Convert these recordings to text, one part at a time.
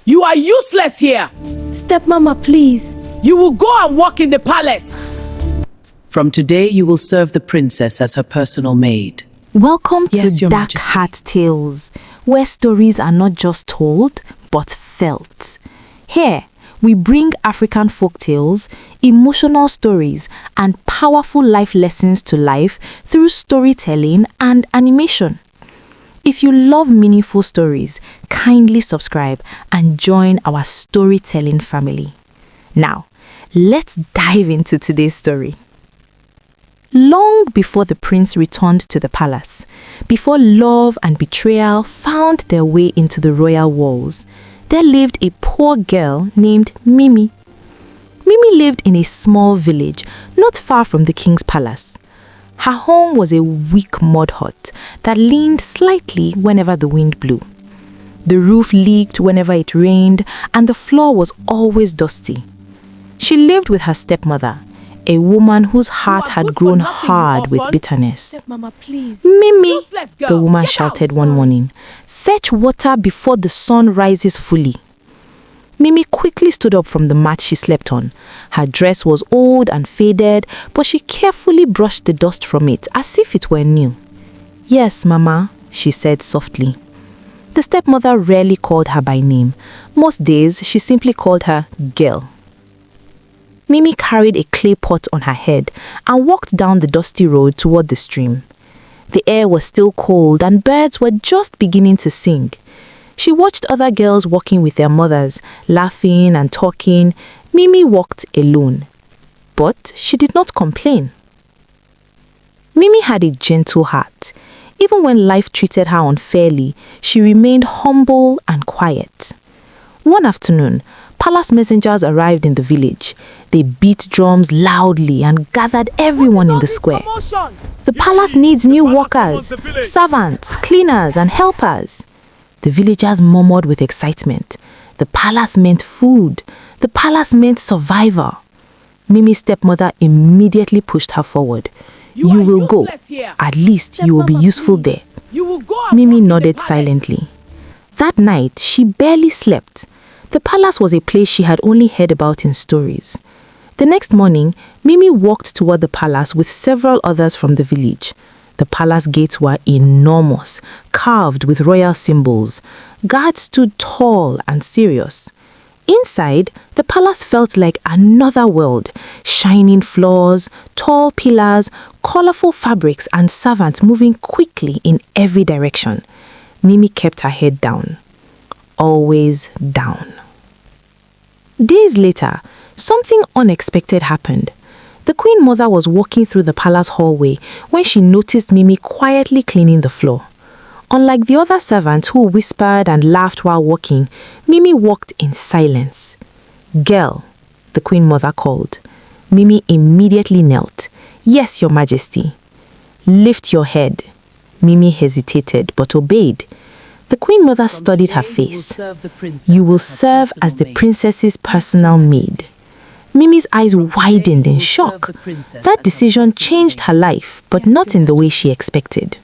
You are useless here. Stepmama, please. You will go and walk in the palace. From today, you will serve the princess as her personal maid. Welcome Yes, to Your Dark Majesty. Heart Tales, where stories are not just told, but felt. Here, we bring African folk tales, emotional stories, and powerful life lessons to life through storytelling and animation. If you love meaningful stories, kindly subscribe and join our storytelling family. Now, let's dive into today's story. Long before the prince returned to the palace, before love and betrayal found their way into the royal walls, there lived a poor girl named Mimi. Mimi lived in a small village not far from the king's palace. Her home was a weak mud hut that leaned slightly whenever the wind blew. The roof leaked whenever it rained, and the floor was always dusty. She lived with her stepmother, a woman whose heart had grown hard with bitterness. Stepmama, please. Mimi, Useless girl, the woman get shouted out. one morning, fetch water before the sun rises fully. Mimi quickly stood up from the mat she slept on. Her dress was old and faded, but she carefully brushed the dust from it as if it were new. Yes, Mama, she said softly. The stepmother rarely called her by name. Most days, she simply called her girl. Mimi carried a clay pot on her head and walked down the dusty road toward the stream. The air was still cold and birds were just beginning to sing. She watched other girls walking with their mothers, laughing and talking. Mimi walked alone. But she did not complain. Mimi had a gentle heart. Even when life treated her unfairly, she remained humble and quiet. One afternoon, palace messengers arrived in the village. They beat drums loudly and gathered everyone in the square. The palace needs new workers, servants, cleaners, and helpers. The villagers murmured with excitement. The palace meant food. The palace meant survival. Mimi's stepmother immediately pushed her forward. You will go. At least you will be useful there. Mimi nodded silently. That night, she barely slept. The palace was a place she had only heard about in stories. The next morning, Mimi walked toward the palace with several others from the village. The palace gates were enormous, carved with royal symbols. Guards stood tall and serious. Inside, the palace felt like another world. Shining floors, tall pillars, colorful fabrics, and servants moving quickly in every direction. Mimi kept her head down. Always down. Days later, something unexpected happened. The Queen Mother was walking through the palace hallway when she noticed Mimi quietly cleaning the floor. Unlike the other servants who whispered and laughed while walking, Mimi walked in silence. Girl, the Queen Mother called. Mimi immediately knelt. Yes, Your Majesty. Lift your head. Mimi hesitated but obeyed. The Queen Mother studied her face. You will serve as the princess's personal maid. Mimi's eyes widened in shock. That decision changed her life, but not in the way she expected.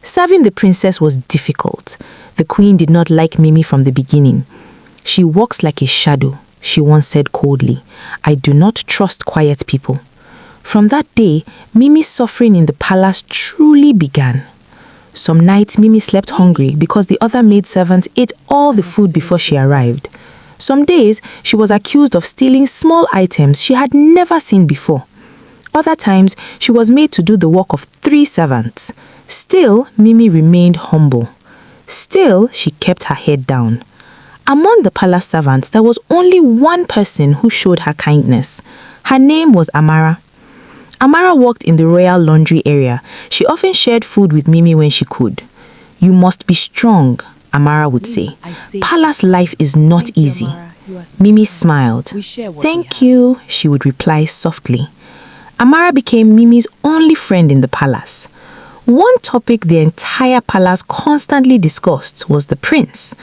Serving the princess was difficult. The queen did not like Mimi from the beginning. She walks like a shadow, she once said coldly. I do not trust quiet people. From that day, Mimi's suffering in the palace truly began. Some nights, Mimi slept hungry because the other maidservants ate all the food before she arrived. Some days, she was accused of stealing small items she had never seen before. Other times, she was made to do the work of 3 servants. Still, Mimi remained humble. Still, she kept her head down. Among the palace servants, there was only one person who showed her kindness. Her name was Amara. Amara worked in the royal laundry area. She often shared food with Mimi when she could. You must be strong, Amara would say. Palace life is not easy. Mimi smiled. Thank you, she would reply softly. Amara became Mimi's only friend in the palace. One topic the entire palace constantly discussed was the prince.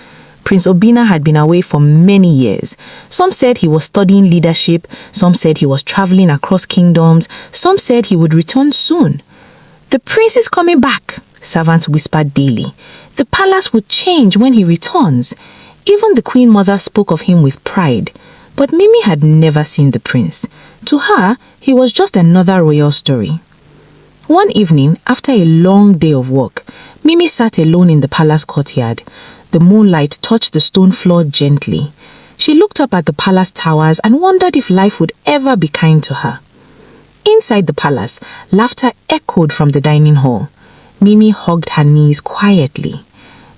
Prince Obinna had been away for many years. Some said he was studying leadership, some said he was traveling across kingdoms, some said he would return soon. The prince is coming back, servants whispered daily. The palace would change when he returns. Even the queen mother spoke of him with pride, but Mimi had never seen the prince. To her, he was just another royal story. One evening, after a long day of work, Mimi sat alone in the palace courtyard. The moonlight touched the stone floor gently. She looked up at the palace towers and wondered if life would ever be kind to her. Inside the palace, laughter echoed from the dining hall. Mimi hugged her knees quietly.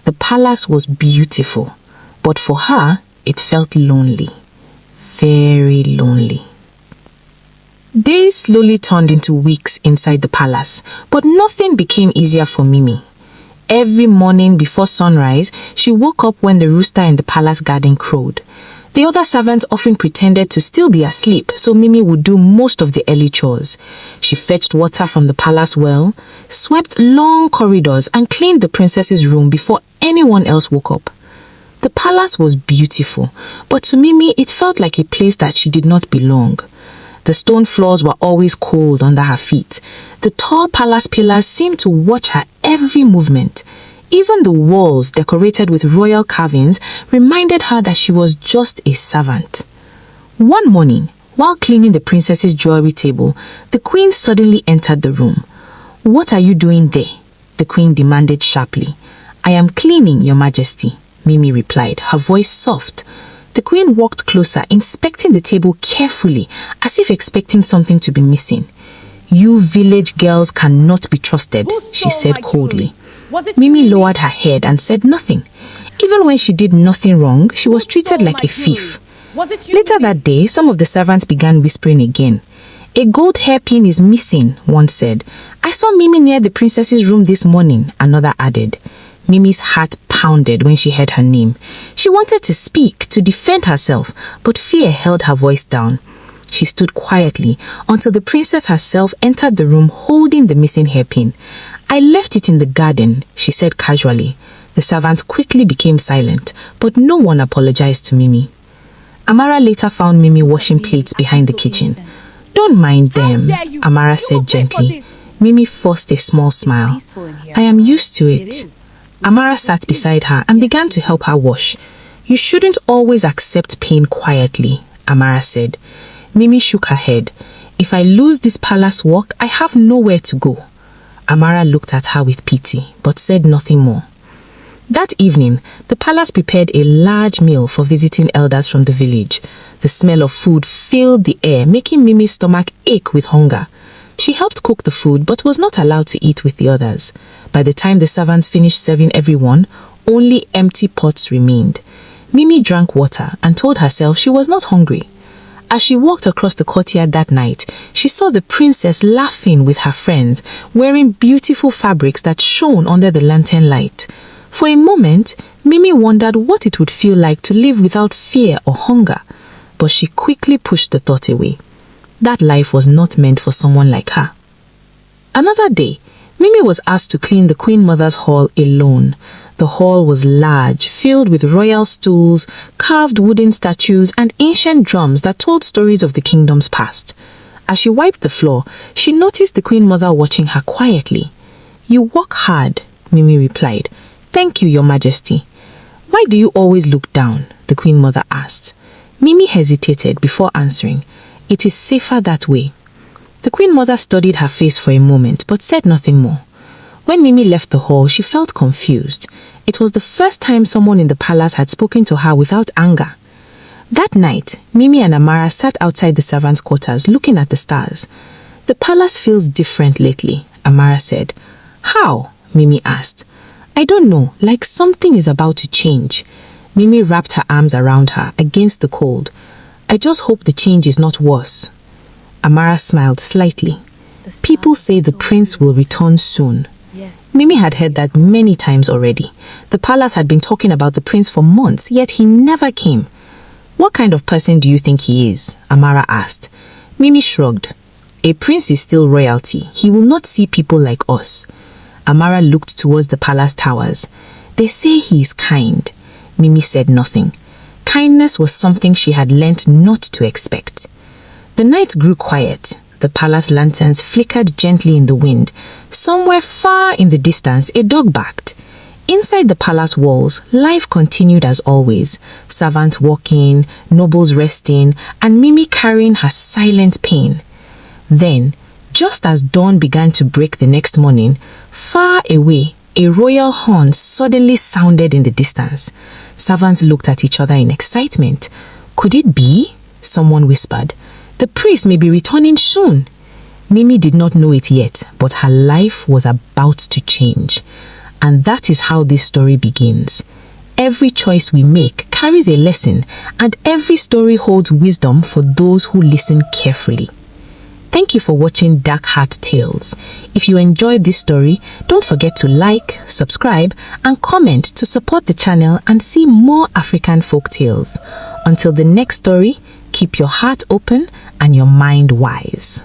The palace was beautiful, but for her, it felt lonely. Very lonely. Days slowly turned into weeks inside the palace, but nothing became easier for Mimi. Every morning before sunrise, she woke up when the rooster in the palace garden crowed. The other servants often pretended to still be asleep, so Mimi would do most of the early chores. She fetched water from the palace well, swept long corridors, and cleaned the princess's room before anyone else woke up. The palace was beautiful, but to Mimi it felt like a place that she did not belong. The stone floors were always cold under her feet. The tall palace pillars seemed to watch her every movement. Even the walls, decorated with royal carvings, reminded her that she was just a servant. One morning, while cleaning the princess's jewelry table, the queen suddenly entered the room. "What are you doing there?" the queen demanded sharply. "I am cleaning, Your Majesty," Mimi replied, her voice soft. The queen walked closer, inspecting the table carefully, as if expecting something to be missing. "You village girls cannot be trusted," she said coldly. Mimi lowered her head and said nothing. Even when she did nothing wrong, she was treated like a thief. Later that day, some of the servants began whispering again. "A gold hairpin is missing," one said. "I saw Mimi near the princess's room this morning," another added. Mimi's heart pounded when she heard her name. She wanted to speak, to defend herself, but fear held her voice down. She stood quietly until the princess herself entered the room holding the missing hairpin. "I left it in the garden," she said casually. The servants quickly became silent, but no one apologized to Mimi. Amara later found Mimi washing plates behind the kitchen. "Don't mind them," Amara said gently. Mimi forced a small smile. "I am used to it." Amara sat beside her and began to help her wash. "You shouldn't always accept pain quietly," Amara said. Mimi shook her head. "If I lose this palace work, I have nowhere to go." Amara looked at her with pity, but said nothing more. That evening, the palace prepared a large meal for visiting elders from the village. The smell of food filled the air, making Mimi's stomach ache with hunger. She helped cook the food, but was not allowed to eat with the others. By the time the servants finished serving everyone, only empty pots remained. Mimi drank water and told herself she was not hungry. As she walked across the courtyard that night, she saw the princess laughing with her friends, wearing beautiful fabrics that shone under the lantern light. For a moment, Mimi wondered what it would feel like to live without fear or hunger, but she quickly pushed the thought away. That life was not meant for someone like her. Another day, Mimi was asked to clean the Queen Mother's hall alone. The hall was large, filled with royal stools, carved wooden statues, and ancient drums that told stories of the kingdom's past. As she wiped the floor, she noticed the Queen Mother watching her quietly. "You work hard," Mimi replied. "Thank you, Your Majesty." "Why do you always look down?" the Queen Mother asked. Mimi hesitated before answering. "It is safer that way." The Queen Mother studied her face for a moment, but said nothing more. When Mimi left the hall, she felt confused. It was the first time someone in the palace had spoken to her without anger. That night, Mimi and Amara sat outside the servants' quarters looking at the stars. "The palace feels different lately," Amara said. "How?" Mimi asked. "I don't know, like something is about to change." Mimi wrapped her arms around her against the cold. "I just hope the change is not worse." Amara smiled slightly. "People say the prince will return soon." Mimi had heard that many times already. The palace had been talking about the prince for months, yet he never came. "What kind of person do you think he is?" Amara asked. Mimi shrugged. "A prince is still royalty. He will not see people like us." Amara looked towards the palace towers. "They say he is kind." Mimi said nothing. Kindness was something she had learnt not to expect. The night grew quiet. The palace lanterns flickered gently in the wind. Somewhere far in the distance, a dog barked. Inside the palace walls, life continued as always. Servants walking, nobles resting, and Mimi carrying her silent pain. Then, just as dawn began to break the next morning, far away, a royal horn suddenly sounded in the distance. Servants looked at each other in excitement. Could it be? Someone whispered. The priest may be returning soon. Mimi did not know it yet, but her life was about to change. And that is how this story begins. Every choice we make carries a lesson, and every story holds wisdom for those who listen carefully. Thank you for watching Dark Heart Tales. If you enjoyed this story, don't forget to like, subscribe, and comment to support the channel and see more African folk tales. Until the next story, keep your heart open and your mind wise.